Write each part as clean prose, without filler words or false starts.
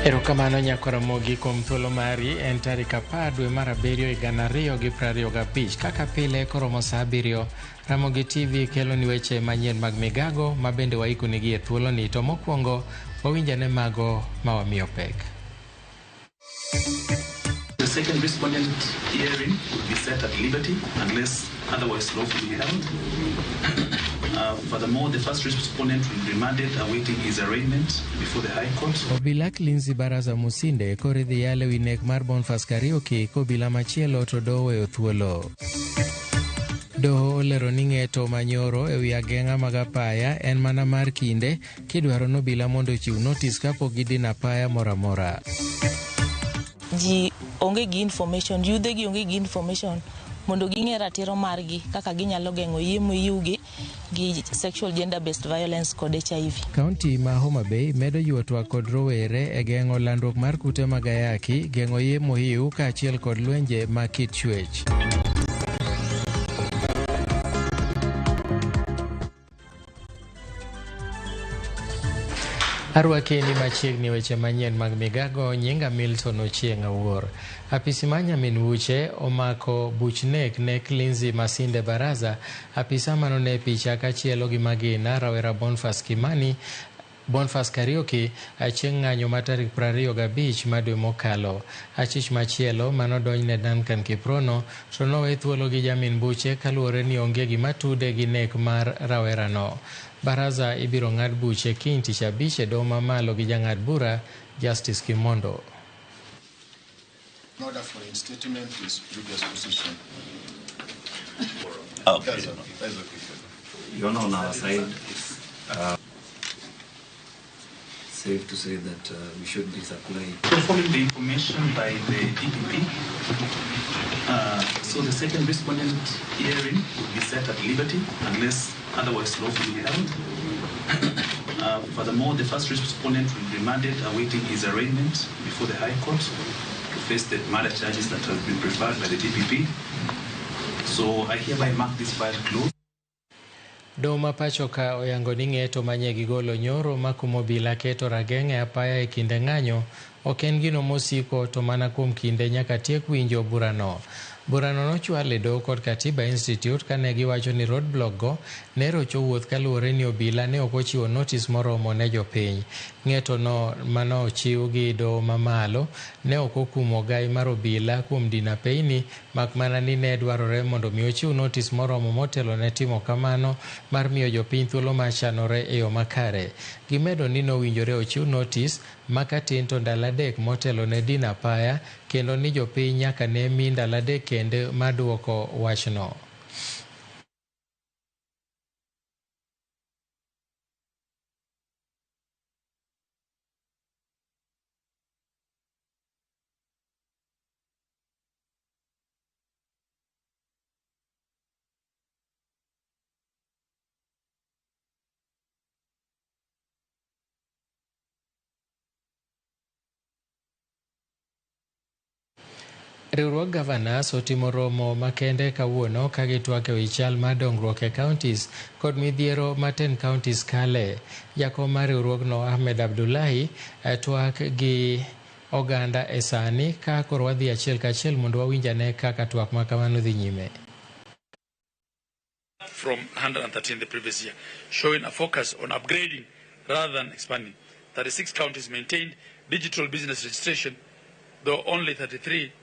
Erokamano Nyakoromogi kuom thuolo mari. En tarik 10 dwe mar 7 2025. Kaka pile koromo saa 7 Ramogi TV kelo ni weche manyien mag migago ma bende waikonegi e thuolo ni, to mokwongo wawinjane mago ma wamiyo pek. The second respondent hearing will be set at liberty unless otherwise lawfully held. Furthermore, the first respondent will be remanded awaiting his arraignment before the High Court. Obila Lindsay Baraza Musinde koridhi yale wi nek mar Boniface Kariuki kobila machielo to doho weyo thuolo. Doho olero ni ng'eto manyoro e wi ageng'a mag apaya en mana mar kinde kidwaro nobila mondo ochiw notis kapok gidino apaya moramora. Ji onge gi information, yudhe gi onge gi information mondo ging'e ratiro margi kaka ginyalo geng'o yie moyiwgi gi sexual gender based violence kod HIV. Kaunti ma Homa Bay medo yuo twak kod rowere e geng'o landruok mar kute mag ayaki, geng'o yie mohiu kaachiel kod lwenje ma kit chwech. Arwakeni machiegni weche manyien mag migago. Nyinga Milton Ochieng' Awuor. Apisi ma Nyamin Wuche omako buch nek Lindsay Masinde Baraza, apisa manone picha kachielo gi magina rawera Boniface Kariuki chieng' ng'anyo ma tarik 25 ma dwe mokalo. Achich machielo manodonjne Duncan Kiprono to nowe thuolo gi Jamin Buche kaluwore ni onge gima tude gi nek mar rawerano. Baraza ibiro ng'ad buche kiny tich abich e doho mamalo gi jang'ad bura Justice Kimondo. In order for instatement is previous position. Okay. That's okay. You're on our side. Safe to say that we should disapply. Following the information by the DPP, so the second respondent hearing will be set at liberty unless otherwise lawfully held. Furthermore, the first respondent will be remanded awaiting his arraignment before the High Court to face the murder charges that have been preferred by the DPP. So I hereby mark this file closed. Doho ma pacho ka oyango ni ng'eto manye gigolo nyoro makumo obila keto rageng'e apaya e kinde ng'anyo ok en gino mosiko to mana kuom kinde nyaka tiek winjo burano. Burano nochwal e doho kod Katiba Institute kane giwacho ni roadblock go ne rocho wuoth kaluwore ni obila ne ok ochiwo notis moromo ne jopiny. Ng'eto no mano ochiw gi doho mamalo ne ok okumo gai mar obila kuom dina peyni, mak mana ni ne dwarore mondo mi ochiw notis moromo motelo ne timo kamano mar miyo jopiny thuolo machanore e yo makare. Gimedo ni nowinjore ochiw notis makatin to ndalo 3 motelo ne dina apaya, kendo ni jopiny nyaka ne mi ndalo 3 kende maduoko wachno. Riwruog Gavanas otimo romo makende kawuono ka gitwak e wi chal mar dongruok e counties kod midhiero ma 10 counties kale. Jakom mar riwruogno Ahmed Abdullahi twak gi oganda e sani ka koro wadhi achiel kachiel mondo wawinjane kaka twak ma kamano dhi nyime. From 113 the previous year, showing a focus on upgrading rather than expanding. 36 counties maintained digital business registration, though only 33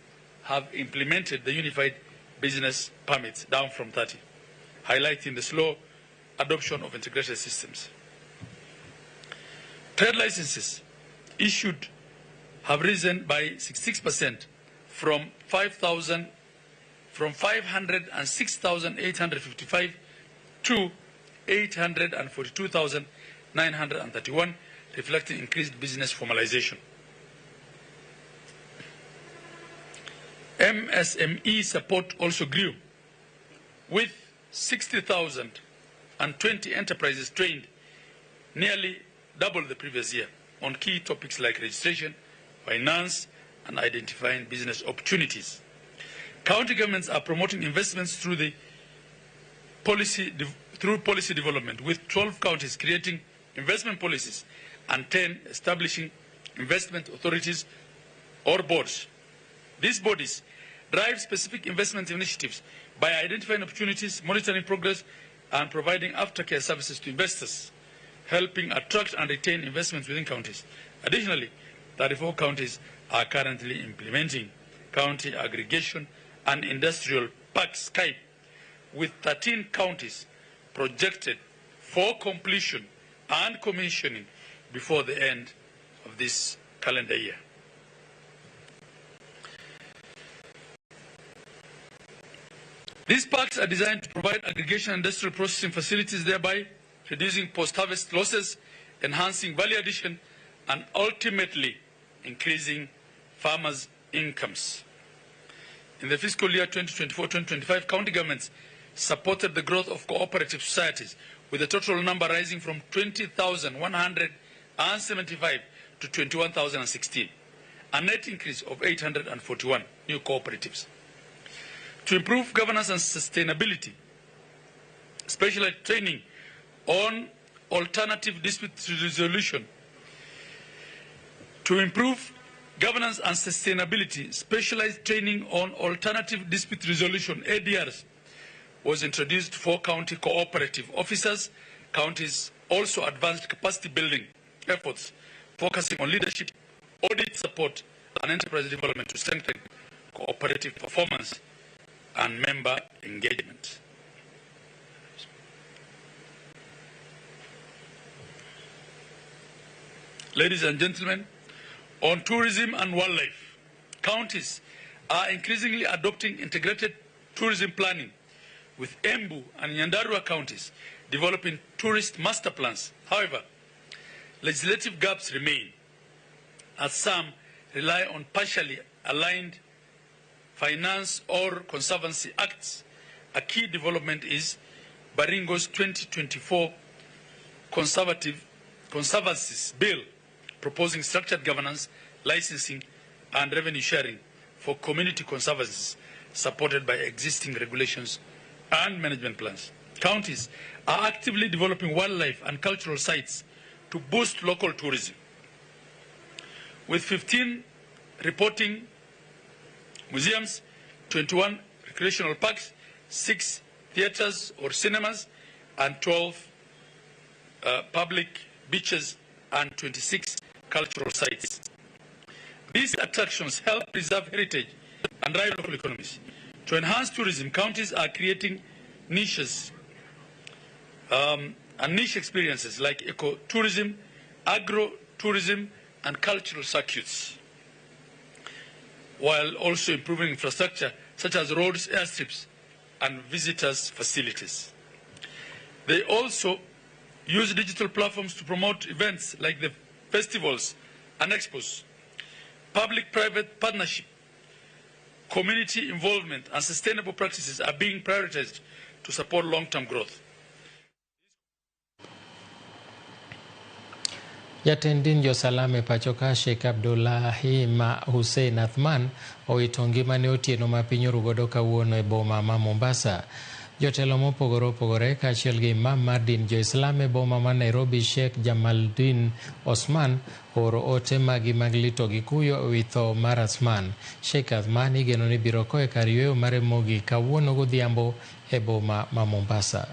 have implemented the unified business permits, down from 30, highlighting the slow adoption of integrated systems. Trade licenses issued have risen by 66% from 506,855 to 842,931, reflecting increased business formalization. MSME support also grew, with 60,020 enterprises trained, nearly double the previous year, on key topics like registration, finance, and identifying business opportunities. County governments are promoting investments through policy development, with 12 counties creating investment policies and 10 establishing investment authorities or boards. These bodies drive specific investment initiatives by identifying opportunities, monitoring progress, and providing aftercare services to investors, helping attract and retain investments within counties. Additionally, 34 counties are currently implementing county aggregation and industrial parks (KIPE), with 13 counties projected for completion and commissioning before the end of this calendar year. These parks are designed to provide aggregation and industrial processing facilities, thereby reducing post-harvest losses, enhancing value addition, and ultimately increasing farmers' incomes. In the fiscal year 2024-2025, county governments supported the growth of cooperative societies, with the total number rising from 20,175 to 21,016, a net increase of 841 new cooperatives. To improve governance and sustainability, specialized training on alternative dispute resolution. To improve governance and sustainability, specialized training on alternative dispute resolution, ADRs, was introduced for county cooperative officers. Counties also advanced capacity building efforts, focusing on leadership, audit support, and enterprise development to strengthen cooperative performance and member engagement. Ladies and gentlemen, on tourism and wildlife, counties are increasingly adopting integrated tourism planning, with Embu and Nyandarua counties developing tourist master plans. However, legislative gaps remain, as some rely on partially aligned finance or conservancy acts. A key development is Baringo's 2024 Conservancies Bill, proposing structured governance, licensing, and revenue sharing for community conservancies, supported by existing regulations and management plans. Counties are actively developing wildlife and cultural sites to boost local tourism, with 15 reporting museums, 21 recreational parks, 6 theaters or cinemas, and 12 public beaches and 26 cultural sites. These attractions help preserve heritage and drive local economies. To enhance tourism, counties are creating niches and niche experiences like ecotourism, agro-tourism, and cultural circuits, while also improving infrastructure such as roads, airstrips, and visitors' facilities. They also use digital platforms to promote events like the festivals and expos. Public-private partnership, community involvement, and sustainable practices are being prioritized to support long-term growth. Jatend josalame pachoka Sheikh Abdullahi Hussein Athman owito ngimane otieno ma piny orugodo kawuono e boma ma Mombasa. Jotelo mopogore opogore kaachiel gi imam mar din jo-Islam e boma ma Nairobi Sheikh Jamaluddin Osman oro ote magi mag lito gi kuyo e wi tho mar Athman. Sheikh Athman igeno ni biro koe kar yweyo mare mogik kawuono godhiambo e boma ma Mombasa.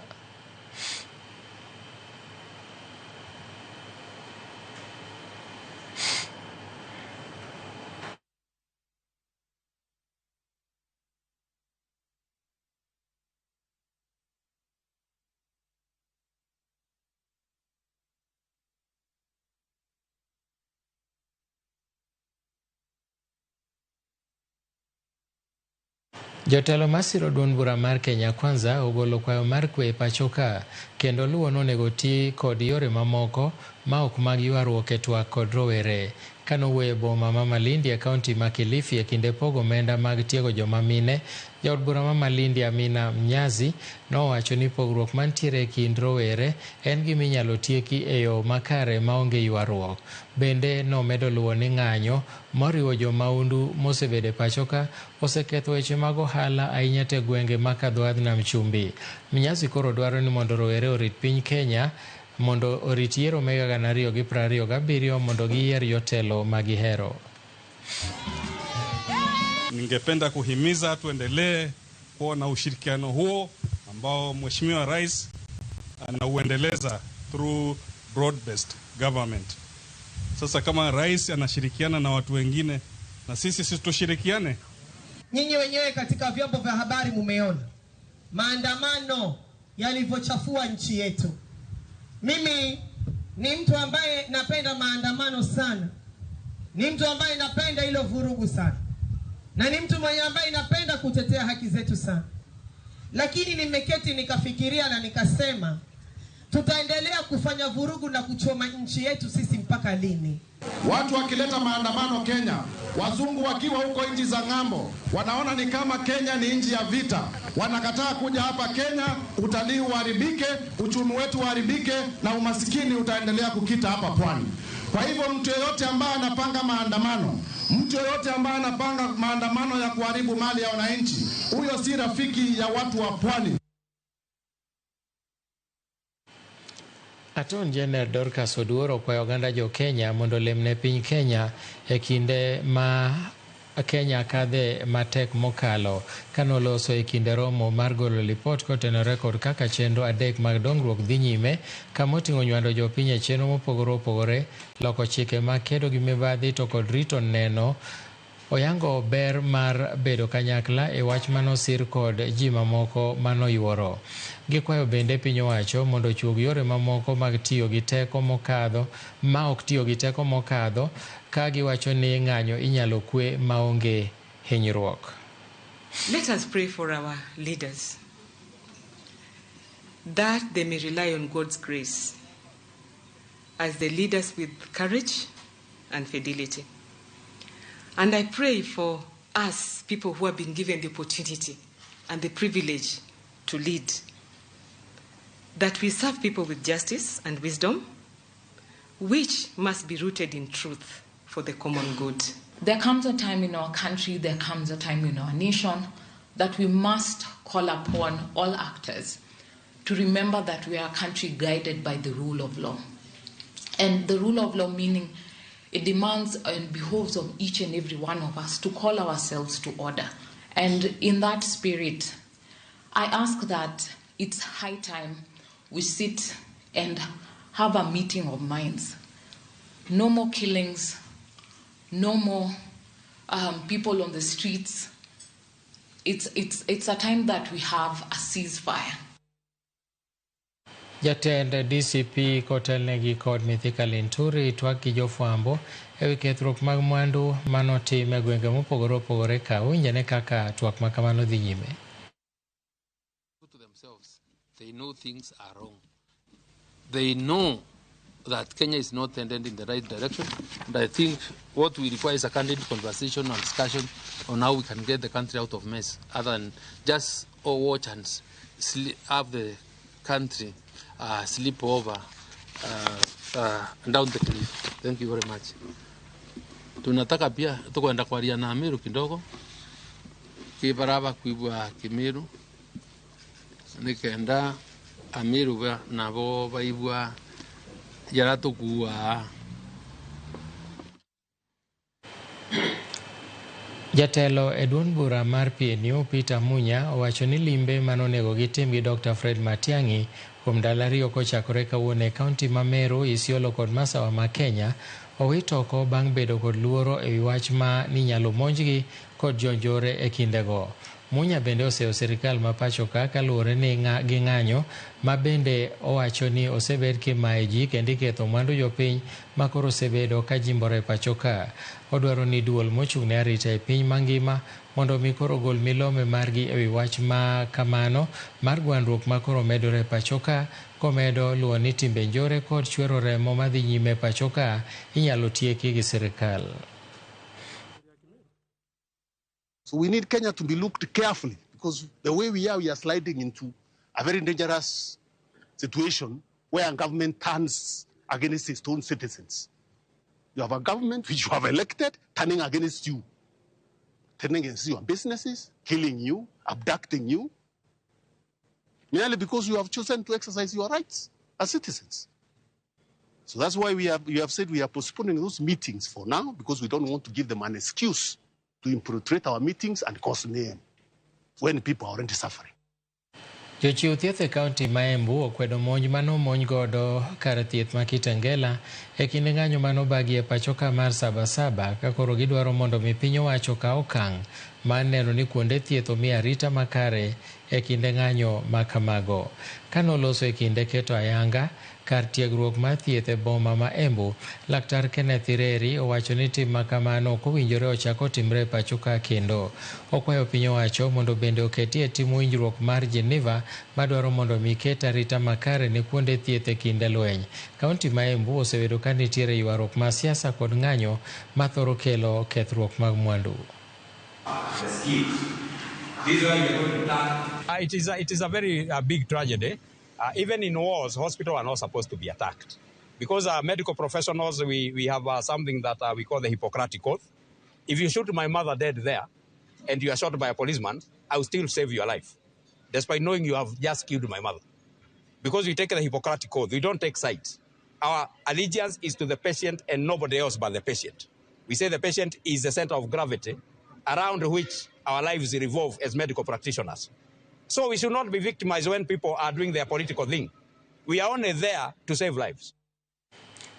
Jotelo masiro duond bura mar Kenya Kwanza ogolo kwayo mar kwe pachoka kendo luwo nonego ti kod yore mamoko ma ok mag ywaruok e twak kod rowere. Kanowuoyo e boma ma Malindi e kaunti ma Kilifi e kinde pogo omenda mag tiego joma mine, jaod bura ma Malindi Amina Mnyazi nowacho ni pogruok mantiere e kind rowere en gima inyalo tieki e yo makare maonge ywaruok. Bende nomedo luwo ni ng'anyo moriwo jomaundu mosebedo e pachoka oseketho weche mag ohala ahinya te gwenge ma kadho nam chumbi. Mnyazi koro dwaro ni mondo rowere orit piny Kenya mondo orit yiero meg 2027 mondo giyier jotelo magihero. Ningependa kuhimiza tuendelee kuwa na ushirikiano huo ambao Mheshimiwa Rais anauendeleza through broad-based government. Sasa kama Rais anashirikiana na watu wengine, na sisi tushirikiane. Nyinyi wenyewe katika vyombo vya habari mumeona maandamano yalivyochafua nchi yetu. Mimi ni mtu ambaye napenda maandamano sana. Ni mtu ambaye napenda hilo vurugu sana. Na ni mtu mwenye ambaye napenda kutetea haki zetu sana. Lakini nimeketi nikafikiria na nikasema tutaendelea kufanya vurugu na kuchoma nchi yetu sisi mpaka lini? Watu wakileta maandamano Kenya, wazungu wakiwa huko nchi za ng'ambo, wanaona ni kama Kenya ni nchi ya vita. Wanakataa kuja hapa Kenya, utalii uharibike, uchumi wetu uharibike na umasikini utaendelea kukita hapa pwani. Kwa hivyo mtu yeyote ambaye anapanga maandamano, mtu yeyote ambaye anapanga maandamano ya kuharibu mali ya wananchi, huyo si rafiki ya watu wa pwani. Attorney General Dorcas Oduor okwayo oganda jo Kenya mondo lemne piny Kenya e kinde ma Kenya kadhe matek mokalo kanoloso e kinde romo mar golo lipot kotenore kod kaka chenro adek mag dongruok dhi nyime kamoting'o nywando jopiny e chenro mopogore opogore, loko chike mag kedo gi mibadhi to kod rito neno. Oyango ber mar bedo kanyakla e wach manosir kod ji mamoko manoyuoro. Gikwayo bende piny owacho mondo ochug yore mamoko mag tiyo gi teko mokadho ma ok tiyo gi teko mokadho ka giwacho ni ng'anyo inyalo kwe maonge hinyruok. Let us pray for our leaders that they may rely on God's grace as they lead us with courage and fidelity. And I pray for us, people who have been given the opportunity and the privilege to lead, that we serve people with justice and wisdom, which must be rooted in truth for the common good. There comes a time in our country, there comes a time in our nation that we must call upon all actors to remember that we are a country guided by the rule of law. And the rule of law meaning it demands and behoves of each and every one of us to call ourselves to order. And in that spirit, I ask that it's high time we sit and have a meeting of minds. No more killings, no more people on the streets. It's a time that we have a ceasefire. Jatend DCP kotelnegi kod Mithika Linturi twak gi jofwambo ewi kethruok mag mwandu manotim e gwenge mopogore opogore ka winjane kaka twak makamano dhi nyime. To themselves, they know things are wrong. They know that Kenya is not headed in the right direction, and I think what we require is a candid conversation and discussion on how we can get the country out of mess, other than just watch and have the country slip over down the cliff. Thank you very much. Tunataka pia tukwenda kwaria na Amiru kidogo kibaraba kuibwa Kimiru nikenda Amiru nabo baibwa yaratukuwa. Jatelo e duond bura mar PNU Peter Munya owacho ni limbe manonego gitim gi Dr. Fred Matiang'i kuom ndalo ariyo kochakore kawuono e kaunti ma Meru, Isiolo kod Masawa ma Kenya owito oko bang' bedo kod luoro e wi wach ma ni nyalo monjgi kod jonjore e kindego. Munya bende oseo sirikal ma pacho ka kaluwore ni gi ng'anyo ma bende owacho ni osebed kimaye ji kendo iketho mwandu jopiny ma koro osebedo ka jimbore pacho ka. Odwaro ni duol mochung' ne arita e piny mangima mondo mi koro gol milome margi e wi wach ma kamano mar gwandruok ma koro medore pacho ka, komedo luwo ni timbe njore kod chwero remo madhi nyime pacho ka inyalo tieki gi sirikal. So we need Kenya to be looked carefully, because the way we are sliding into a very dangerous situation where a government turns against its own citizens. You have a government which you have elected turning against you, turning against your businesses, killing you, abducting you, merely because you have chosen to exercise your rights as citizens. So that's why we have said we are postponing those meetings for now, because we don't want to give them an excuse to infiltrate our meetings and cause name when people are already suffering. Jochiw thieth e kaunti ma Embu okwedo monj mano monj godo kar thieth ma Kitengela e kinde ng'anyo mano bagi e pachoka mar Sabasaba ka koro gidwaro mondo mi piny owacho ka okang' mar neno ni kuonde thieth omi arita makare e kinde ng'anyo ma kamago. Kanoloso e kinde keto ayanga kar tiegruok mar thieth e boma ma Embu, Laktar Kenneth Ireri owacho ni tim makamano ok owinjore ochako timre e pachoka kendo. Okwayo piny owacho mondo bende oketie tim winjruok mar Geneva madwaro mondo mi ket arita makare ne kuonde thieth e kinde lweny. Kaunti ma Embu osebedo ka nitiere ywaruok mar siasa kod ng'anyo ma thoro kelo kethruok mag mwandu. It is a very big tragedy. Even in wars, hospitals are not supposed to be attacked. Because medical professionals, we have something that we call the Hippocratic Oath. If you shoot my mother dead there, and you are shot by a policeman, I will still save your life, despite knowing you have just killed my mother. Because we take the Hippocratic Oath, we don't take sides. Our allegiance is to the patient and nobody else but the patient. We say the patient is the center of gravity around which our lives revolve as medical practitioners. So we should not be victimized when people are doing their political thing. We are only there to save lives.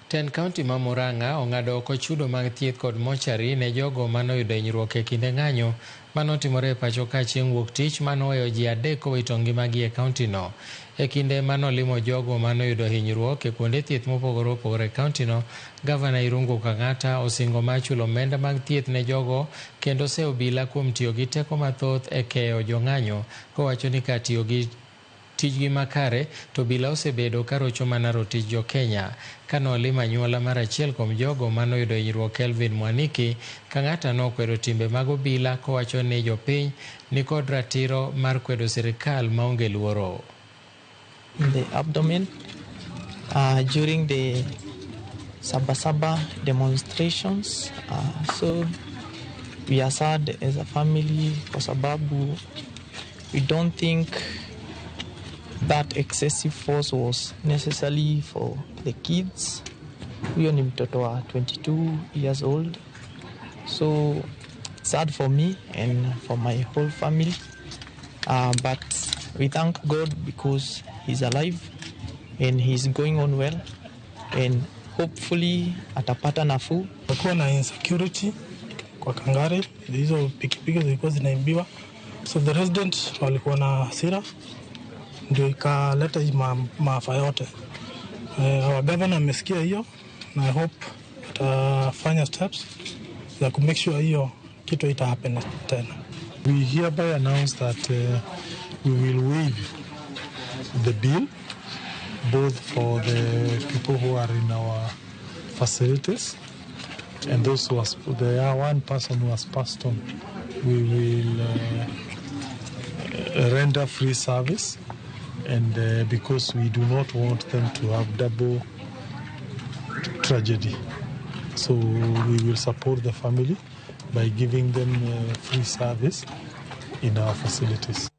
Ten County ma Murang'a ong'ado oko chudo mag thieth kod mochari ne jogo manoyudo hinyruok e kinde ng'anyo manotimore e pachoka chieng' wuok tich manoweyo ji 3 kowito ngimagi e kaunti no. E kinde manolimo jogo manoyudo hinyruok e kuonde thieth mopogore opogore e kaunti no, Gavana Irungu Kang'ata osingo mar chulo omenda mag thieth ne jogo kendo se obila kuom tiyo gi teko mathoth e keyo jong'anyo, kowacho ni ka tiyo gi tijgi makare to bila osebedo karocho mana rotich jo Kenya. Kanolimo anyuola mar achiel kuom jogo manoyudo hinyruok, Kelvin Mwaniki, Kang'ata nokwedo timbe mag obila kowacho ni jopiny ni kod ratiro mar kwedo sirikal maonge luoro. In the abdomen during the Sabasaba demonstrations. So we are sad as a family kwa sababu we don't think that excessive force was necessary for the kids. Huyo ni mtoto wa 22 years old. So sad for me and for my whole family. But we thank God because he's alive and he's going on well and hopefully atapata nafuu. Kulikuwa na insecurity kwa Kangare, hizo pikipiki zilikuwa zinaibiwa. So the residents walikuwa na hasira, ndio ikaleta maafa yote. Our governor amesikia hiyo na I hope atafanya steps za ku make sure hiyo kitu ita happen tena. We hereby announce that we will waive the bill both for the people who are in our facilities and those who there are one person who has passed on. We will render free service, and because we do not want them to have double tragedy, so we will support the family by giving them free service in our facilities.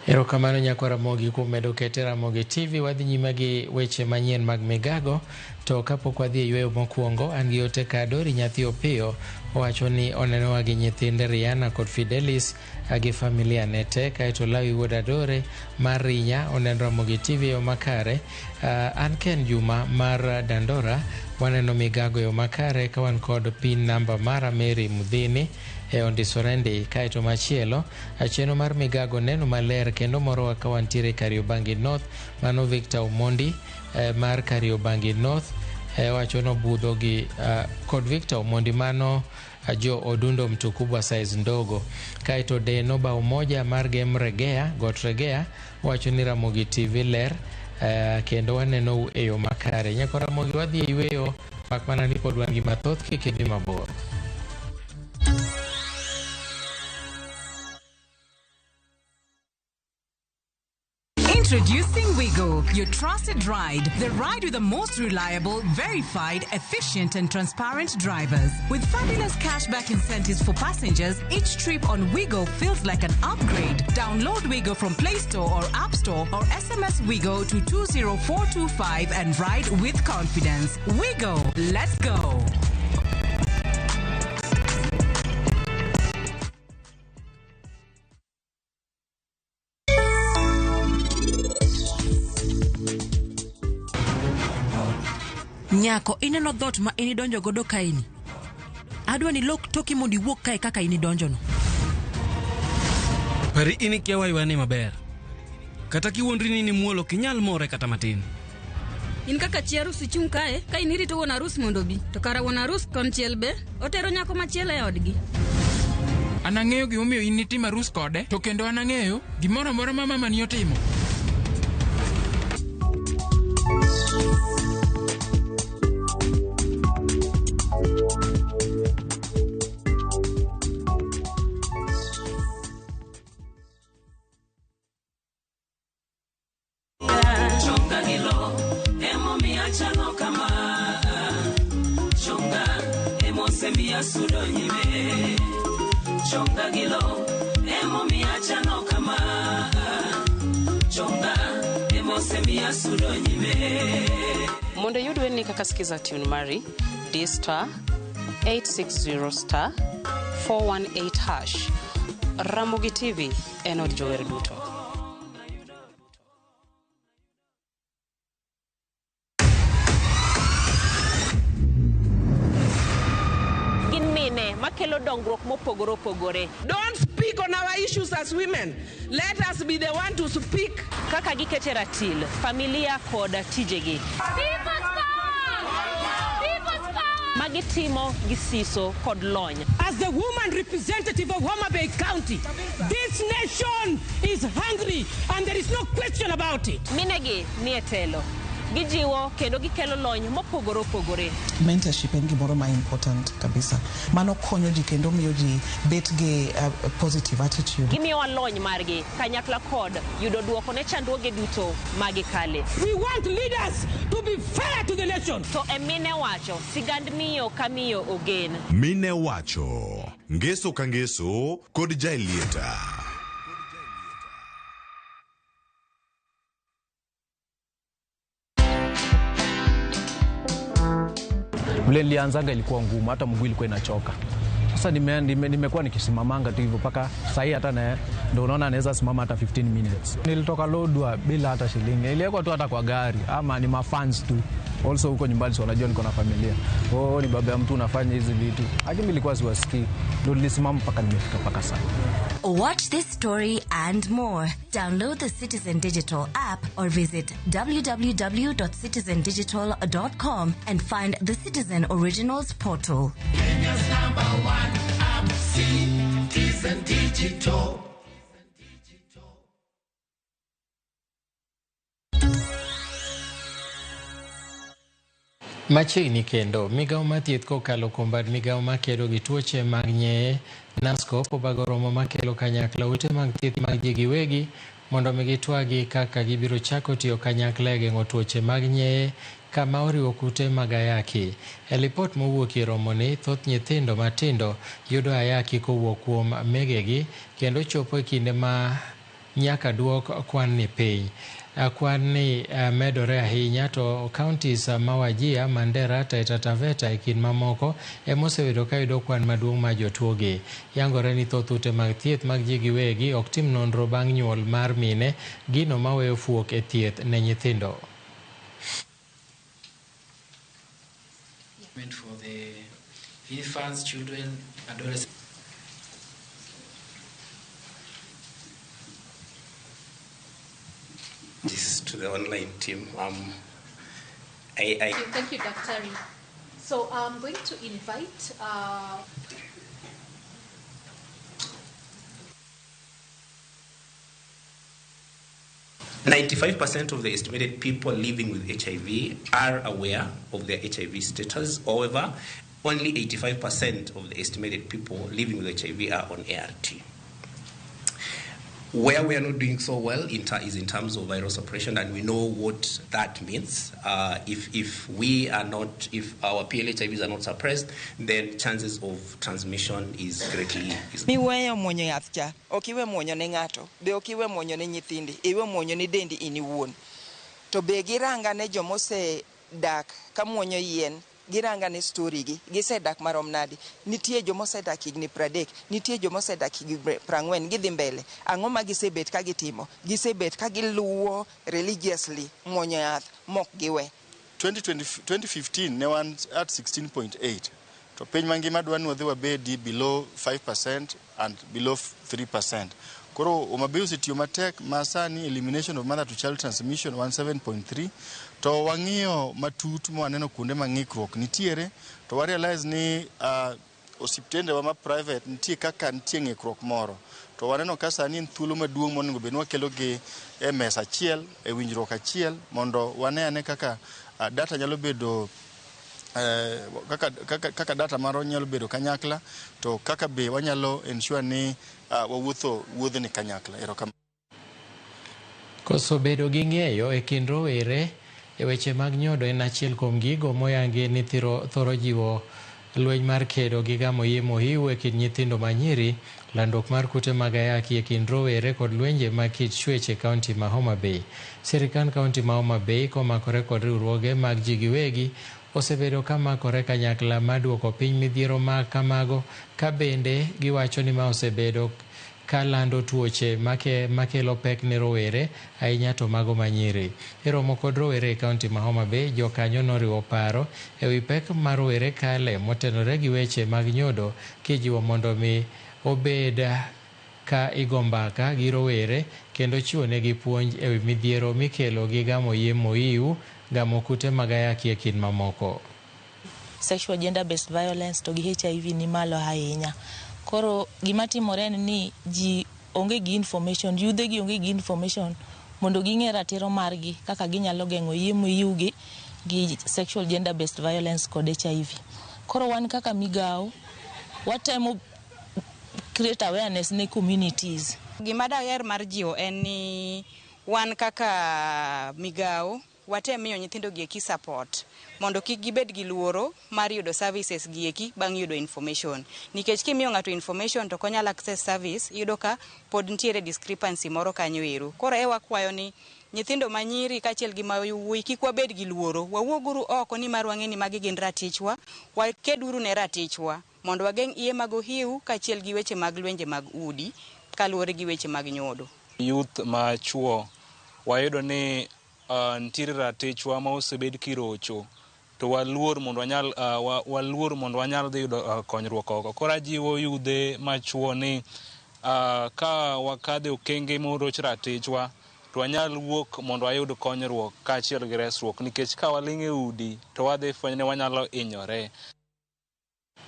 Erokamano nyako Ramogi kuom medo kete Ramogi TV. Wadhi nyime gi weche manyien mag migago, to kapok wadhi e yweyo mokwongo, an gi ote kadori nyathi Opiyo owacho ni onenowa gi nyithinde Rihanna kod Fidelis gi familia nete, kaeto Lawi wuod Adore mar Rinya oneno Ramogi TV yo makare. An Ken Juma mar Dandora waneno migago yo makare ka wan kod pin namba mara Mary Mudhini e Ondisorendi, kaeto machielo achieno mar migago neno maler kendo morowa ka wantiere Kariobangi North, mano Victor Omondi mar Kariobangi North wacho no budho gi kod Victor Omondi mano jo Odundo Mtukubwa size ndogo, kaeto Deno ba umoja mar Game Regea Got Regea wacho ni Ramogi TV ler kendo waneno e yo makare. Nyako Ramogi wadhi e yweyo mak mana ni pod wan gi mathoth kikebi mabor. Introducing Wigo, your trusted ride. The ride with the most reliable, verified, efficient and transparent drivers. With fabulous cashback incentives for passengers, each trip on Wigo feels like an upgrade. Download Wigo from Play Store or App Store or SMS Wigo to 20425 and ride with confidence. Wigo, let's go. Nyako, ineno dhot ma inidonjo godo kaini. Adwa ni lok toki mondi wuok kae kaka inidonjo no. Pari ini kia waiwane maber. Kata kiwondri ni muolo kinyal more kata matin. In kaka chi arus ichung kae, ka inirito won arus mondo bi. To kara won arus konchiel be, otero nyako machielo e odgi. Anang'eyo gimomiyo in nitimo arus kode, to kendo anang'eyo gimoro amora ma mama ni otimo. Mondo yudwe ni kaka skiza tune mari D*860* 418#. Ramogi TV en od jower duto. Makelo dongruok mopogore opogore. Don't speak on our issues as women. Let us be the one to speak. Kaka gikete ratil, familia kod tijegi. Magitimo gisiso kod lony. As the woman representative of Homa Bay County, this nation is hungry and there is no question about it. Minegi ni etelo. Gijiwo kendo gikelo lony mopogore opogore. Mentorship en gimoro ma important kabisa. Mano konyo ji kendo miyo ji bet gi positive attitude. Gimiyo lony margi kanyakla kod yudo duoko ne chandruoge duto magikale. We want leaders to be fair to the nation. To emine wacho sigand miyo kamiyo ogen. Mine wacho ngeso ka ngeso kod jailieta. Vile nilianzanga ilikuwa ngumu, hata mguu ilikuwa inachoka. Sasa nimekuwa nikisimamanga tu hivyo paka sasa hii hata na ndio unaona naweza simama hata 15 minutes. Nilitoka Lodwar bila hata shilingi. Niliwekwa tu hata kwa gari ama ni mafans tu. Also huko nyumbani so unajua niko na familia. Ni baba ya mtu unafanya hizi vitu. Lakini nilikuwa siwasikii. Ndio nilisimama paka nimefika paka sasa. Watch this story and more. Download the Citizen Digital app or visit www.citizendigital.com and find the Citizen Originals portal. Kenya's #1 app, Citizen Digital. Machiegni kendo, migao mathieth kokalo kuom bad migao makedo gi tuoche mag nyeye NASCOP obago romo makelo kanyakla ute mag thieth mag ji giwegi mondo gitwagi kaka gibiro chako tiyo kanyakla e geng'o tuoche mag nyeye kama oriwo kute mag ayaki. E lipot mowuok e romoni, thoth nyithindo matindo yudo ayaki kowuok kuom megegi kendo chopo e kinde ma nyaka duok kwan ni piny. Kwan ni medore ahinya to counties ma Wajir, Mandera, Taita Taveta e kind mamoko emosebedo ka yudo kwan maduong' ma jotuogi. Yangore ni thoth ute mag thieth mag ji giwegi ok tim nonro bang' nyuol mar mine, gino maweyo fuok e thieth ne nyithindo. For the infants, children, adolescents. This to the online team. Thank you, Dr. So I'm going to invite 95% of the estimated people living with HIV are aware of their HIV status. However, only 85% of the estimated people living with HIV are on ART. Where we are not doing so well is in terms of viral suppression, and we know what that means. If our PLHIVs are not suppressed, then chances of transmission is greatly. Miweyo muonyo yath cha, okiwe muonyo ne ng'ato, be okiwe muonyo ne nyithindi, iwe muonyo ne dendi in iwuon. To be giranga ne jomose dak ka muonyo yien, giranga ne story gi, gisedak marom nadi. Nitie jomosedak higni 30, nitie jomosedak higni 40, gidhi mbele. Ang'o ma gisebet ka gitimo? Gisebet ka giluwo religiously muonyo yath mok giwe. 2015 ne wan at 16.8. To piny mangima dwani wadhi wabedi below 5% and below 3%. Koro Homabay osetiyo matek masani elimination of mother to child transmission 17.3. To wang'iyo matut mwaneno kuonde mang'ikruok nitiere, to wa realize ni osiptende wa ma private nitie kaka nitie ng'ikruok moro. To waneno ka sani en thuolo maduong' monego bed ni wakelo gi e mesa achiel, e winjruok achiel, mondo wane kaka data nyalo bedo kaka data maro nyalo bedo kanyakla, to kaka be wanyalo ensure ni wuodhe ni kanyakla. Koso bedo gi ng'eyo e kind rowere e weche mag nyodo en achiel kuom gigo moyangi ni thoro jiwo lweny mar kedo gi gamo yie mohiu e kind nyithindo manyiri, landruok mar kute mag ayaki e kind rowere kod lwenje mag kit chwech e kaunti ma Homabay. Sirikand kaunti ma Homabay komakore kod riwruoge mag ji giwegi osebedo kamakore kanyakla maduoko piny midhiero mag kamago, ka bende giwacho ni ma osebedo kalando tuoche makelo pek ne rowere, ahinya to mago manyiri. E romo kod rowere e kaunti ma Homabay, jokanyo noriwo paro e wi pek ma rowere kale motenore gi weche mag nyodo, kijiwo mondo mi obed ka igo mbaka gi rowere kendo chiwo negi puonj e wi midhiero mikelo gi gamo yie mohiu, gamo kute mag ayaki e kind mamoko. Sexual gender based violence to gi HIV ni malo ahinya. Koro gima timore ni ji onge gi information, yudhe gi onge gi information mondo ging'e ratiro margi kaka ginyalo geng'o yie mohiu gi sexual gender based violence kod HIV. Koro wan kaka migao watemo create awareness ne communities. Gima daher mar jiwo en ni wan kaka migao watemiyo nyithindo gieki support mondo kik gibed gi luoro mar yudo services gieki bang' yudo information. Nikech kimiyo ng'ato information to konyal access service, yudo ka pod ntiere discrepancy moro kanyo ero. Koro wakwayo ni nyithindo manyiri kachiel gi mawuoyi kik wabed gi luoro, wawuoguru oko ni mar wang'e ni magi gin ratichwa, wakeduru ne ratichwa mondo wageng' iye mag ohiu kachiel gi weche mag lwenje mag udi kaluwore gi weche mag nyodo. Youth ma chuo wayudo ni ntiere ratichwa ma osebed kirocho, to waluor mondo wanyal dhi yudo konyruok oko. Koro ajiwo yudhe machuo ni ka wakadhe okenge moroch ratichwa to wanyal wuok mondo wayud konyruok kaachiel gi resruok, nikech ka waling' e udi to wadhi fweny ni wanyalo hinyore.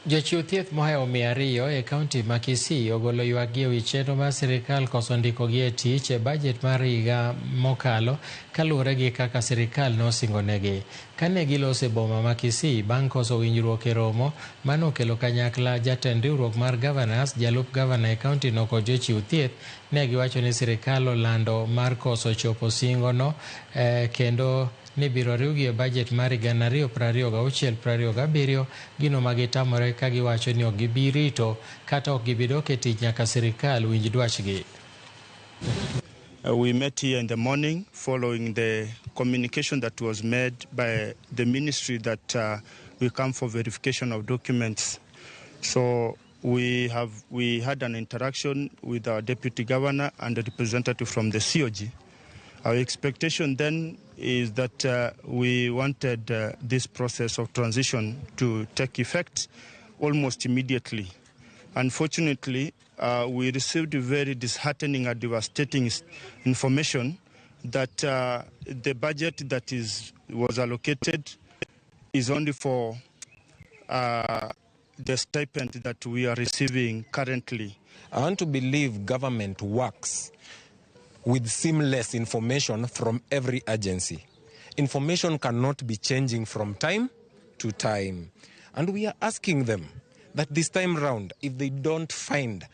Jochiw thieth mohewo 200 e kaunti ma Kisii ogolo ywak e wi chenro mar sirikal koso ndiko gi e tich e bajet mar higa mokalo kaluwore gi kaka sirikal nosingonegi. Kane giloso e boma ma Kisii bang' koso winjruok e romo manokelo kanyakla jatend riwruok mar governors, jalup gavana e kaunti no kod jochiw thieth, ne giwacho ni sirikal olando mar koso chopo singono kendo ni biro riwgi e bajet mar higa 2026-27 gino magitamore ka giwacho ni ok gibi rito kata ok gibi dok e tich nyaka sirikal winj dwachgi. We met here in the morning following the communication that was made by the ministry that we come for verification of documents. So we had an interaction with our deputy governor and a representative from the COG. Our expectation then is that we wanted this process of transition to take effect almost immediately. Unfortunately, we received very disheartening and devastating information that the budget that was allocated is only for the stipend that we are receiving currently. I want to believe government works with seamless information from every agency. Information cannot be changing from time to time. And we are asking them that this time round, if they don't find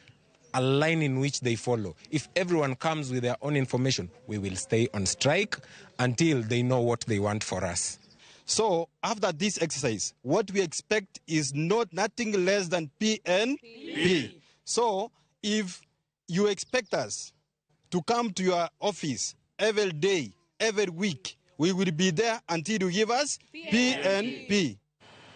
a line in which they follow. If everyone comes with their own information, we will stay on strike until they know what they want for us. So after this exercise, what we expect is nothing less than PNP. So if you expect us to come to your office every day, every week, we will be there until you give us PNP.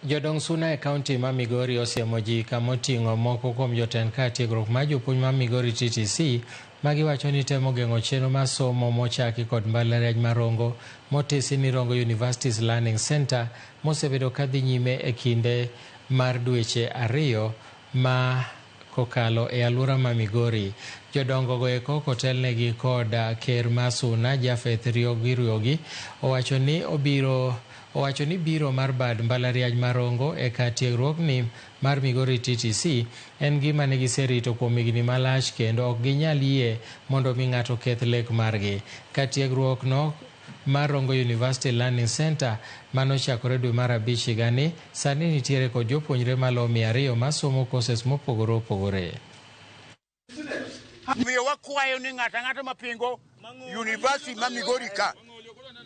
Jodong Suna e kaunti ma Migori osiemo ji kamoting'o moko kuom jotend kar tiegruok mar jopuonj ma Migori TTC magiwacho ni temo geng'o chenro mar somo mochaki kod mbalariany mar Rongo motisi ni Rongo University's Learning Center mosebedo kadhi nyime e kinde mar dweche 2 ma kokalo e alwora ma Migori. Jodongo go eko kotelnegi kod ker ma Suna Japheth Riogi owacho ni biro mar bad mbalariany mar Rongo e kar tiegruok ni mar Migori TTC en gima ne giserito kuom higni malach kendo ok ginyal yie mondo mi ng'ato keth lek margi. Kar tiegruok no mar Rongo University Learning Center manochakore dwe mar 5 higani sani nitiere kod jopuonjre malo 200 masomo courses mopogore opogore. Miyo wakwayo ni ng'ata mapingo University ma Migori ka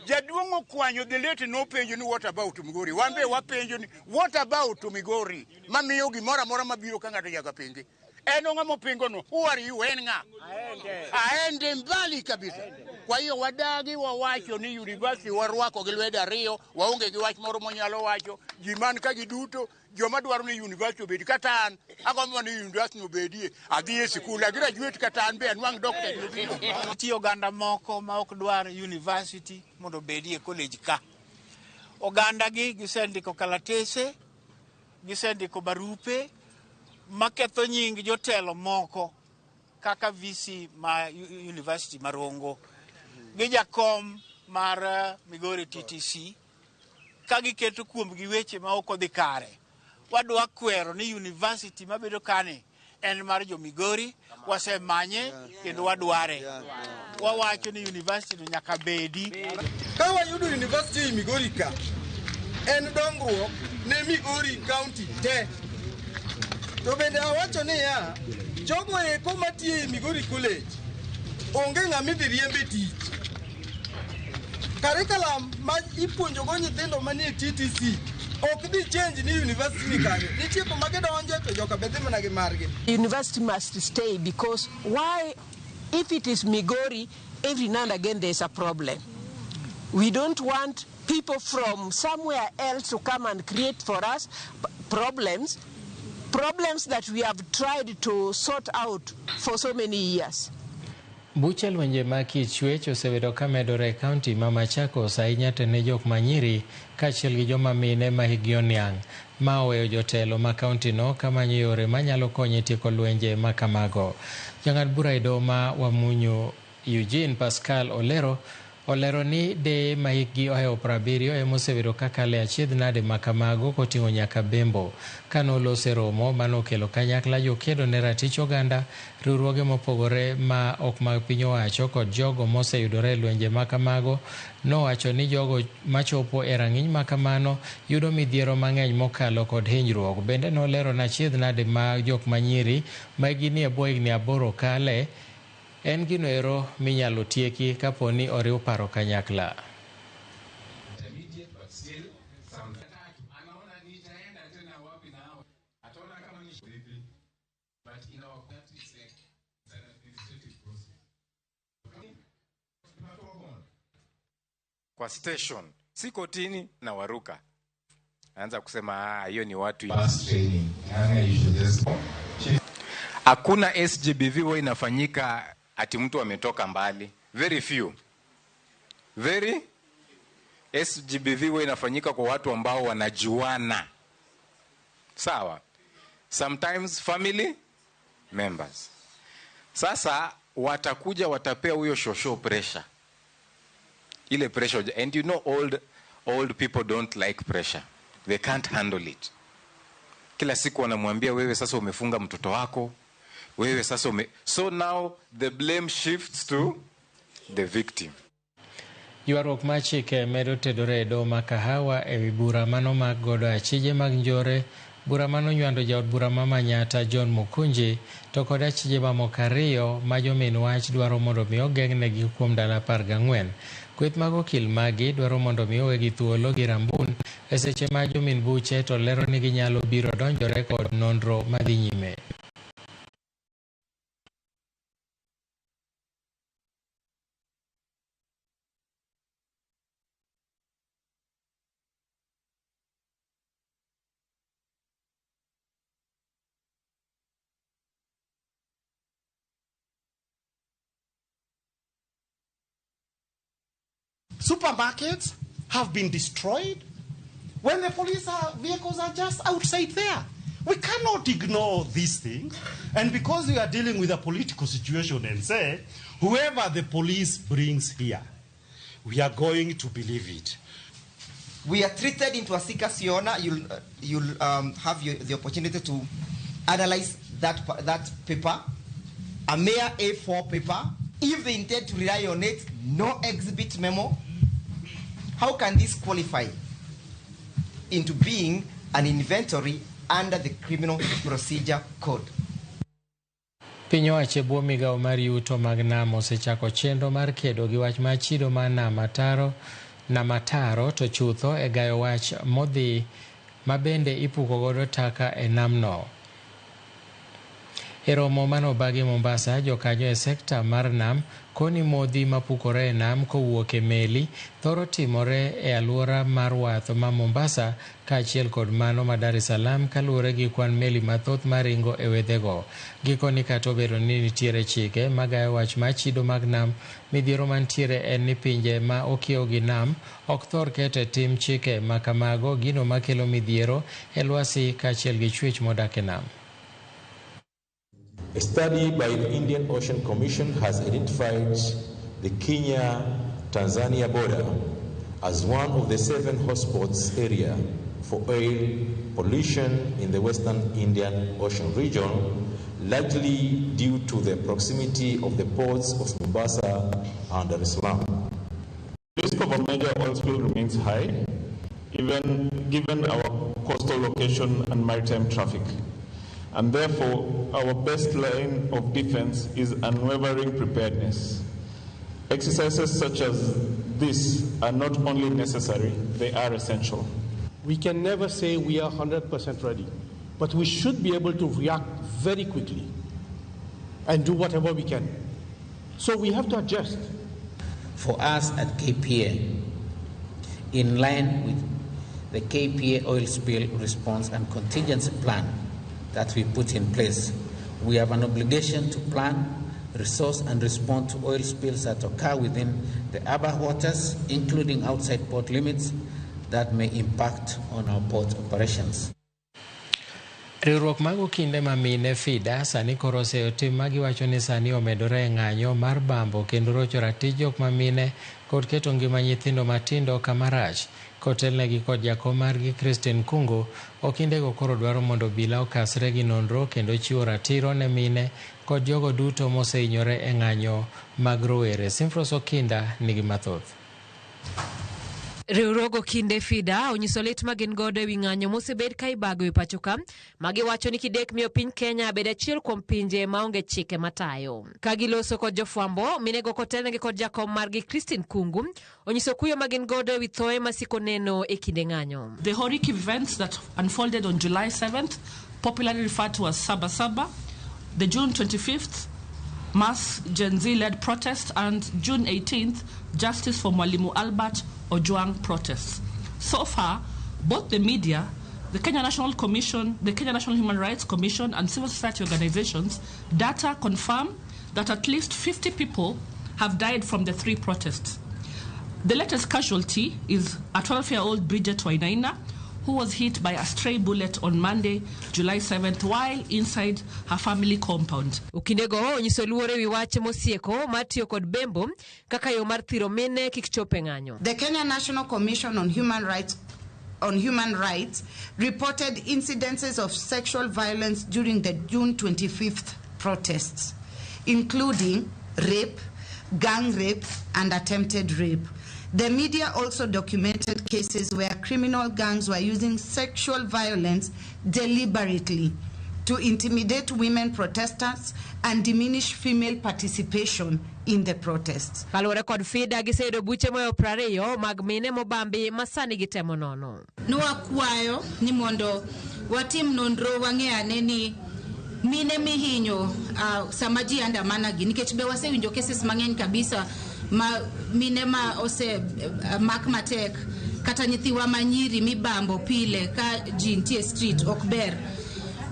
jaduong' okwanyo the late no penjo ni what about Migori. Wambe wapenjo ni what about Migori mamiyo gimoro amora mabiro ka ng'ato nyaka pengi. Eno ng'ama pingo no, who are you? En ng'a? Aende mbali kabisa. Kwa hiyo wadagi wawacho ni university warwako gi lwedo ariyo, waonge gi wach moro monyalo wacho, ji man ka giduto, joma dwaro ni university obedi kata an, agombo ni university obedie, adhi e sikul, graduate kata an be anwang' doctor. Nitie oganda moko ma ok dwar university mondo obedie college ka. Oganda gi gisendiko kalatese, gisendiko barupe, maketho nying jotelo moko kaka VC ma University Marongo gi jakom mar Migori TTC ka giketo kuom gi weche ma ok odhi kare. Wadwa kwero ni university mabedo kani en mar jo Migori, wasemanye kendo wadware. Wawacho ni university no nyaka bedi. Ka wayudo university Migori ka en dongruok ne Migori County te. To bende awacho ni ya jogo eko matie Migori College onge ng'ama dhi riembe tich. Curriculum ma ipuonjo go nyithindo manie TTC ok dhi change ni university ni kanyo. Nitie kuma gidonje to joka bedhi mana gi margi. University must stay because why, if it is Migori, every now and again there's a problem. We don't want people from somewhere else to come and create for us problems that we have tried to sort out for so many years. Buche lwenje ma kichwech osebedo ka medore e kaunti ma Machakos ahinya to ne jok manyiri kaachiel gi joma mine ma higi oniang' ma oweyo jotelo ma kaunti no kamanyo yore manyalo konyo tieko lwenje ma kamago. Jang'ad bura e doho ma Wamunyu Eugene Pascal olero ni de ma hikgi ohewo 70 emosebedo kakale achiedh nade ma kamago koting'o nyaka Bembo. Kanolose romo manokelo kanyakla jokedo ne ratich oganda, riwruoge mopogore ma ok mag piny owacho kod jogo moseyudore e lwenje ma kamago nowacho ni jogo machopo e rang'iny ma kamano yudo midhiero mang'eny mokalo kod hinyruok. Bende nolero na achiedh nade ma jok manyiri ma gini e bwo higni 8 kale en gino ero minyalo tieki kapo ni oriw paro kanyakla. Kwa station si kotini na waruka anza kusema hiyo ni watu. Hakuna SGBV huwa inafanyika ati mtu ametoka mbali. Very few. SGBV huwa inafanyika kwa watu ambao wanajuana. Sawa. Sometimes family members. Sasa watakuja watapea huyo shosho pressure. Ile pressure, and you know old people don't like pressure. They can't handle it. Kila siku wanamwambia wewe sasa umefunga mtoto wako. Wewe sasa so now the blame shifts to the victim. Ywaruok mar chike medo tedore e doho ma Kahawa e wi bura mano mag godo achije mag njore Bura mano nywando jaod bura ma Manyatta John Mukunji to kod achije mamoko ariyo ma jomin wach dwaro mondo mi ogeng'negi kuom ndalo 14. Kweth mag okil magi dwaro mondo mi owegi thuolo gi rambun e seche ma jomin buche to lero ni ginyalo biro donjore kod nonro madhi nyime. Supermarkets have been destroyed when the police vehicles are just outside there. We cannot ignore these things. And because we are dealing with a political situation and say, whoever the police brings here, we are going to believe it. We are treated into a Sika Siona. You'll have the opportunity to analyze that paper, a mere A4 paper. If they intend to rely on it, no exhibit memo. How can this qualify into being an inventory under the Criminal Procedure Code? Piny owacho bwo migawo mar yuto mag nam osechako chenro mar kedo gi wach mar chido mar nam ataro to chutho e gayo wach modhi ma bende ipuko godo taka e namno. E romo manobagi Mombasa, jokanyo e sekta mar nam koni modhi mapukore e nam kowuok e meli thoro timore e alwora mar wath ma Mombasa kaachiel kod mano ma Dar es Salaam kaluwore gi kwan meli mathoth maringo e wedhego. Gikoni kata obedo ni nitiere chike magayo wach mar chido mag nam, midhiero mantiere en ni pinje ma okiewo gi nam ok thor kete tim chike ma kamago, gino makelo midhiero e lwasi kaachiel gi chwech modak e nam. A study by the Indian Ocean Commission has identified the Kenya-Tanzania border as one of the 7 hotspots area for oil pollution in the Western Indian Ocean region, largely due to the proximity of the ports of Mombasa and Dar es Salaam. The risk of a major oil spill remains high, even given our coastal location and maritime traffic. And therefore, our best line of defense is unwavering preparedness. Exercises such as this are not only necessary, they are essential. We can never say we are 100% ready, but we should be able to react very quickly and do whatever we can. So we have to adjust. For us at KPA, in line with the KPA oil spill response and contingency plan that we put in place, we have an obligation to plan, resource and respond to oil spills that occur within the urban waters, including outside port limits, that may impact on our port operations. Riwruok mag okinde ma mine FIDA sani koro oseyo tim ma giwacho ni sani omedore e ng'anyo mar bambo kendo rocho ratich jok ma mine kod keto ngima nyithindo matindo kama rach. Kotelnegi kod jakom margi Christine Kungu, okindego koro dwaro mondo obila okasre gi nonro kendo chiwo ratiro ne mine kod jogo duto mosehinyore e ng'anyo mag rowere. Simfros Okinda nigi mathoth. Riwruogo kinde FIDA onyiso lit ma gin godo ewi ng'anyo mosebed ka ibago e pacho ka, ma giwacho ni kidek miyo piny Kenya bed achiel kuom pinje maonge chike matayo. Ka giloso kod jofwambo, minego kotelnegi kod jakom margi Christine Kungu onyiso kuyo ma gin godo ewi thoe masiko neno e kinde ng'anyo. The horrific events that unfolded on July 7th, popularly referred to as Saba Saba, the June 25th mass Gen Z-led protest, and June 18th, Justice for Mwalimu Albert Ojwang protests. So far, both the media, the Kenya National Commission, the Kenya National Human Rights Commission, and civil society organizations, data confirm that at least 50 people have died from the 3 protests. The latest casualty is a 12-year-old Bridget Wainaina, who was hit by a stray bullet on Monday, July 7th, while inside her family compound. Ukindego onyiso luore wi wach mosieko matiyo kod bembo kaka yo mar thiro mine kik chop e ng'anyo. The Kenya National Commission on Human Rights reported incidences of sexual violence during the June 25th protests, including rape, gang rape, and attempted rape. The media also documented cases where criminal gangs were using sexual violence deliberately to intimidate women protesters and diminish female participation in the protests. Kaluwore kod FIDA giseyudo buche moyo 20 mag mine mobambi masani gitemo nono. Nwakwayo ni mondo watim nonro wang'eane ni mine mihinyo sama ji andamana gi nikech be wasewinjo cases mang'eny kabisa ma mine ma ose mak matek kata nyithiwa manyiri mibambo pile ka ji ntie street okber.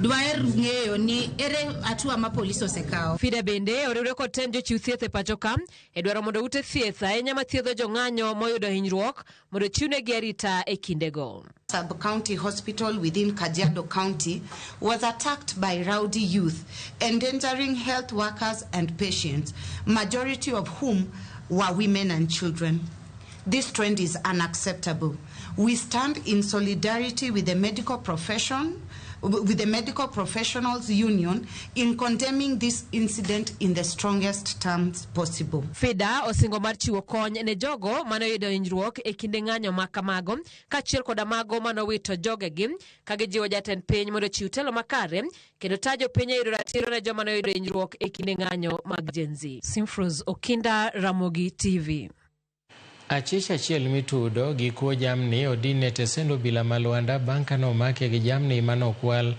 Dwaer ng'eyo ni ere atua ma police osekao. FIDA bende oriwre kod tem jochiw thieth e pacho ka e dwaro mondo ute thieth ahinya mathiedho jong'anyo moyudo hinyruok mondo chiwnegi arita e kindego. Sub-county hospital within Kajiado County was attacked by rowdy youth, endangering health workers and patients, majority of whom were women and children. This trend is unacceptable. We stand in solidarity with the medical professionals union in condemning this incident in the strongest terms possible. FIDA osingo mar chiwo kony ne jogo manoyudo hinyruok e kinde ng'anyo ma kamago kaachiel koda mago manowito jogegi ka gijiwo jatend piny mondo chiw telo makare kendo tajo piny e yudo ratiro ne joma noyudo hinyruok e kinde ng'anyo mag Gen Z. Simfruz Okinda, Ramogi TV. Achich achiel mitudo gi kuo jamni odine tesendo bila Lwanda bang' kano make gi jamni manokwal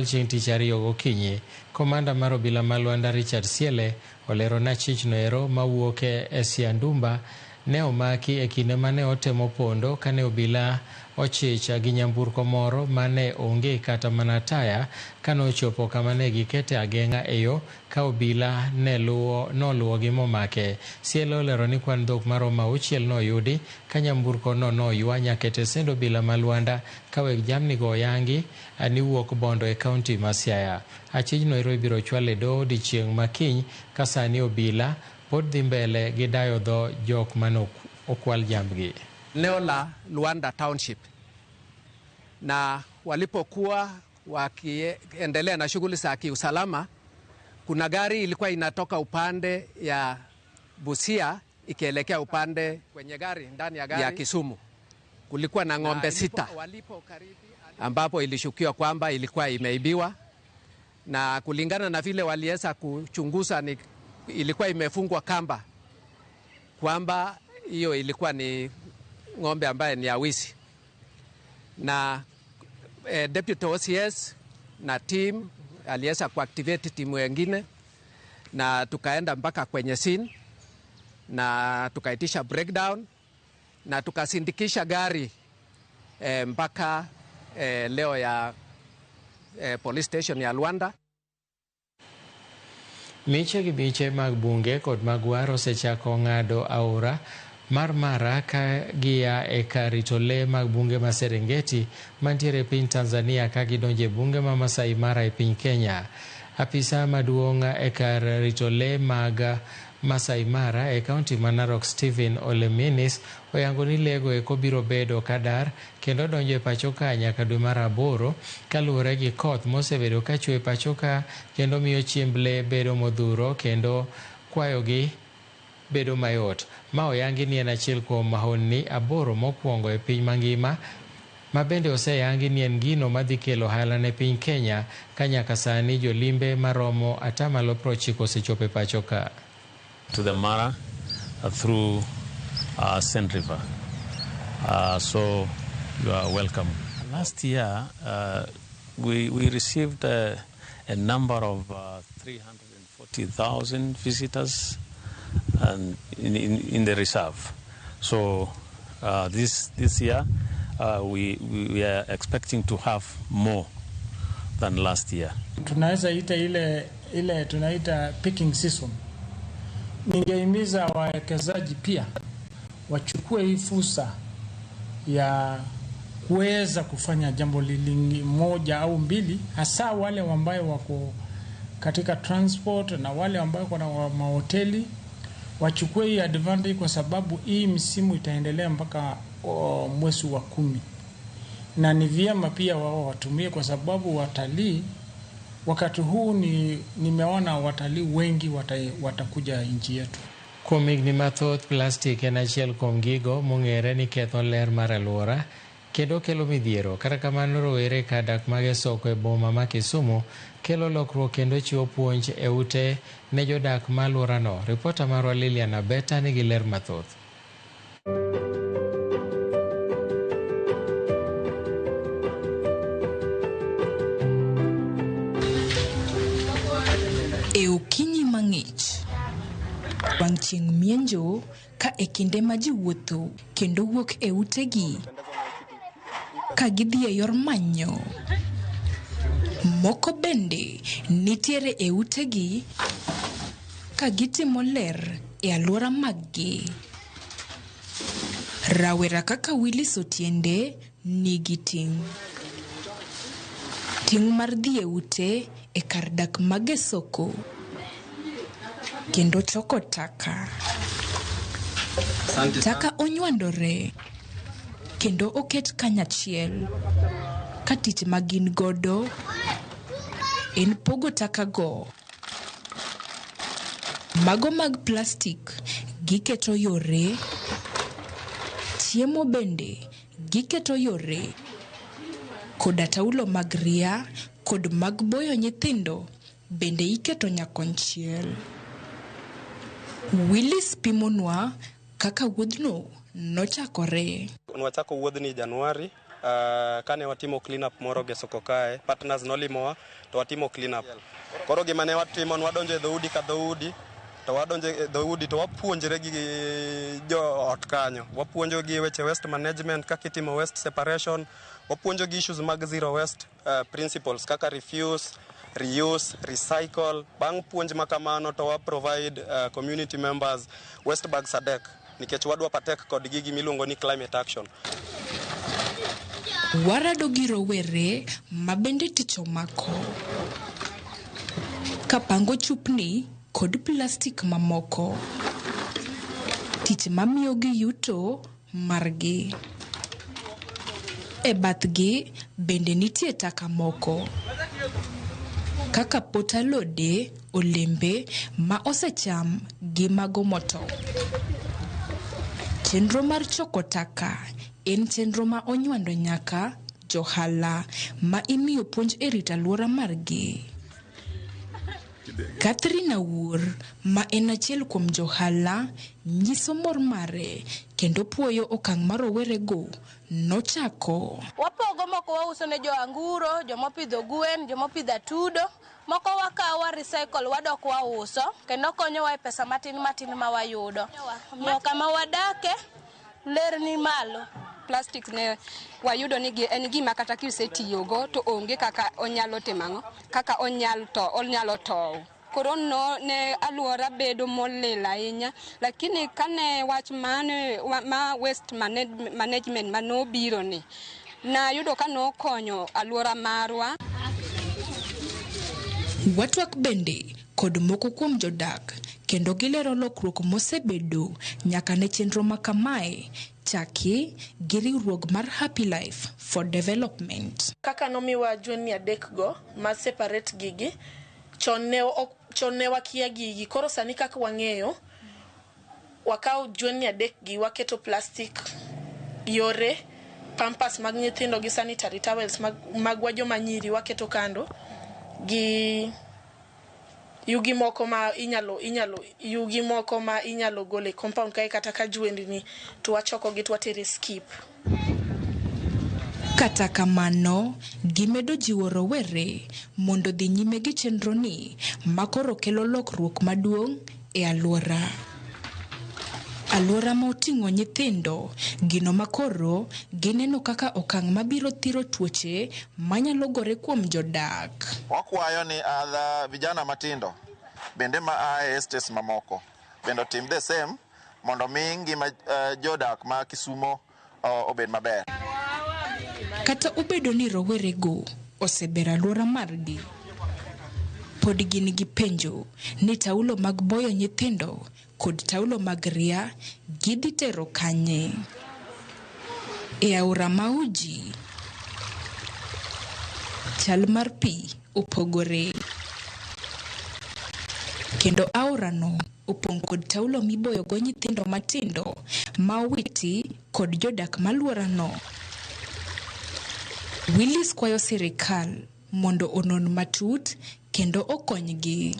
chieng' tich ariyo gokinyi. Komanda mar obila Lwanda Richard Siele olero na chich noero mawuok e Siandumba ne omaki e kinde mane otemo pondo kane obila ochicha gi nyamburko moro mane onge kata mana taya kano ochopo kama ne gikete ageng'a e yo ka obila noluwo gi momake. Sielo olero ni kwan dhok maromo 6 noyudi ka nyamburko no ywa nyaka tesendo obila Lwanda ka weg jamni go yangi ni wuok Bondo e kaunti ma Siaya. Achijno ero ibiro chwal e doho odiechieng' makiny ka sani obila pod dhi mbele gi dayo dho jok mano okwal jambgi. Eneo la Luanda Township, na walipokuwa wakiendelea na shughuli za kiusalama, kuna gari ilikuwa inatoka upande ya Busia ikielekea upande kwenye gari ndani ya gari ya Kisumu. Kulikuwa na ng'ombe 6 ambapo ilishukiwa kwamba ilikuwa imeibiwa, na kulingana na vile waliweza kuchunguza ni ilikuwa imefungwa kamba kwamba hiyo ilikuwa ni ng'ombe ambaye ni awisi. Na Deputy OCS na team aliweza kuactivate timu wengine na tukaenda mpaka kwenye scene na tukaitisha breakdown na tukasindikisha gari mpaka leo ya police station ya Luanda. Miche gi miche mag bunge kod mag waro osechako ng'ado aora mar Mara ka gia e kar rito lee mag bunge ma Serengeti mantiere piny Tanzania ka gidonje bunge ma Masai Mara e piny Kenya. Apisa maduong' e kar rito lee mag Masai Mara e kaunti ma Narok Stephen Oleminis oyango ni lego eko biro bedo kadar kendo donjo e pacho ka nyaka dwe mar 8 kaluwore gi koth mosebedo ka chwe pacho ka kendo miyo chiemb lee bedo modhuro kendo kwayogi bedo mayot. Ma oyangi ni en achiel kuom mahonni 8 mokwongo e piny mangima ma bende oseyangi ni en gino madhi kelo ohala ne piny Kenya ka nyaka sani jolimbe maromo 90% osechopo e pacho ka. To the Mara through Sand River. So you are welcome. Last year, we received a number of 340,000 visitors and in the reserve. So this year, we are expecting to have more than last year. Tunaweza ita ile tunaita picking season. Ningehimiza wawekezaji pia wachukue hii fursa ya kuweza kufanya jambo moja au mbili, hasa wale ambao wako katika transport na wale ambao wako na mahoteli wachukue hii advantage, kwa sababu hii msimu itaendelea mpaka mwezi wa 10, na ni vyema pia wao watumie, kwa sababu watalii wakati huu nimeona watalii wengi watakuja nchi yetu. Kuom higni mathoth, plastik en achiel kuom gigo mong'ere ni ketho ler mar alwora kendo kelo midhiero. Kata kamano, rowere kadak mag soko e boma ma Kisumu kelo lokruok kendo chiwo puonj e ute ne jodak ma alworano. Ripota marwa Lilian Abeta nigi ler mathoth. E okinyi mang'ich, wang' chieng' mienjo ka e kinde ma ji wuotho kendo wuok e utegi ka gidhi e yor manyo. Moko bende nitiere e utegi ka gitimo ler e alwora maggi. Rawera kaka Willis Otiende nigi ting' mar dhi e ute e kar dak mag soko kendo choko taka. Taka onywandore kendo oket kanyachiel ka tich ma gin godo en pogo taka go. Mago mag plastik giketo yore, chiemo bende giketo yore, koda taulo mag ria kod mag boyo nyithindo bende iketo nyakonchiel. Willis pimonwa kaka wuodhno nochakore. Nwachako wuodhni Januari, kane watimo clean up moro Gesoko kae, partners nolimowa to watimo clean up. Koro gima ne watimo, wadonjo e dhoudi ka dhoudi, to wadonjo e dhoudi to wapuonjre gi jo ot kanyo. Wapuonjo gi weche waste management, kaka itimo waste separation, wapuonjo gi issues mag zero waste principles kaka refuse, reuse, recycle. Bang' puonj makamano to wa provide community members waste bags adek nikech wadwa patek kod gigi miluongo ni climate action. Warado gi rowere ma bende tich omako kapango chupni kod plastik mamoko, tich mamiyo gi yuto margi. E bathgi bende nitie taka moko kaka pot alode, olembe ma osecham gi mago moto. Chenro mar choko taka en chenro ma onywando nyaka johala ma imiyo puonj e rito alwora margi. Catherine Awuor, ma en achiel kuom johala, nyiso mor mare kendo puoyo okang' mar rowerego nochako. Wapogo moko wauso ne jo anguro, joma pidho gwen, joma pidho atudo. Moko wakawa recycle wadok wauso kendo konyowa e pesa matin ma wayudo. Miyo kama wadake ler ni malo. Plastic ne wayudo ni en gima kata kisetiyogo to onge kaka onyalo timang'o, kaka onyalo tow. Koro no ne alwora bedo molil ahinya, lakini kane wach ma waste management manobiro ni, na yudo ka nokonyo alwora marwa. Watwak bende kod moko kuom jodak kendo gilero lokruok mosebedo nyaka ne chenro makamae chaki gi riwruok mar Happy Life for Development. Kaka nomiwa jweni adek go ma separate gigi, chon ne wakia gigi, koro sani kaka wang'eyo, wakaw jweni adek gi waketo plastic yore, pampers mag nyithindo gi sanitary towels mag joma nyiri waketo kando, gi yugi moko ma inyalo gole compound kae kata ka jwendni to wachoko gi twatere skip. Kata kamano, gimedo jiwo rowere mondo dhi nyime gi chenro ni makoro kelo lokruok maduong' e alwora. Alwora ma oting'o nyithindo, gino makoro gineno kaka okang' mabiro thiro tuoche manyalo gore kuom jodak. Wakwayo ni vijana matindo bende ma ae states mamoko bendo tim the same mondo mi ngima jodak ma Kisumo obed maber. Kata obedo ni rowerego osebero alwora margi, pod gin gi penjo ni taulo mag boyo nyithindo kod taulo mag ria gidhi tero kanye. E aora ma Uji, chal mar pi opogore, kendo aorano opong' kod taulo miboyo go nyithindo matindo ma owiti kod jodak maluorano. Willis kwayo sirikal mondo onon matut kendo okonygi.